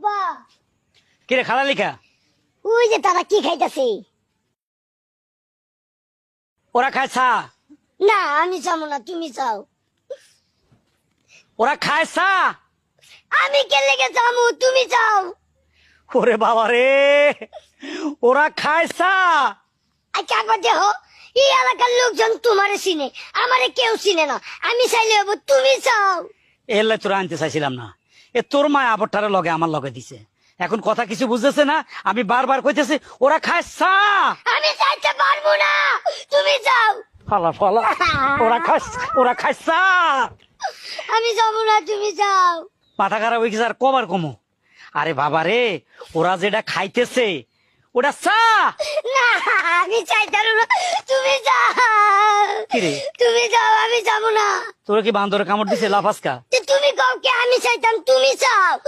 আব্বা কিরে খালা লিখা ওই যে তারা কি খাইতেছে? ওরা খায় চা, না আমি যাবো না, তুমি যাও। ওরা খায় চা। আমি কে লেগে যাবো, তুমি যাও। ওরে বাবা রে, ওরা খায় চা। আচ্ছা আব্বা দেহ, এই এলাকার লোকজন তোমারে চিনে, আমারে কেউ চিনে না। আমি চাইলে হবো, তুমি যাও। এলে তোরা আনতে চাইছিলাম না, এ তোর মা আবরটারে লগে আমার লগে দিছে। এখন কথা কিছু বুঝতেছে না, আমি বারবার কইতেছি ওরা খায় চা। আমি যাইতে পারবো না, তুমি যাও। ফালা ফালা, ওরা খায় চা। আমি যাবো না, তুমি যাও। মাথা খারাপ হয়ে গেছে আর কবার কমো। আরে বাবা রে, ওরা যেটা খাইতেছে ওটা চা। না আমি চাইতাম না, তুমি যাও। কিরে তুমি যাও, আমি যাবো না। তোরা কি বান্দরে কামড় দিছে লাফাসকা? তুমি কাউকে, আমি চাইতাম তুমি যাও।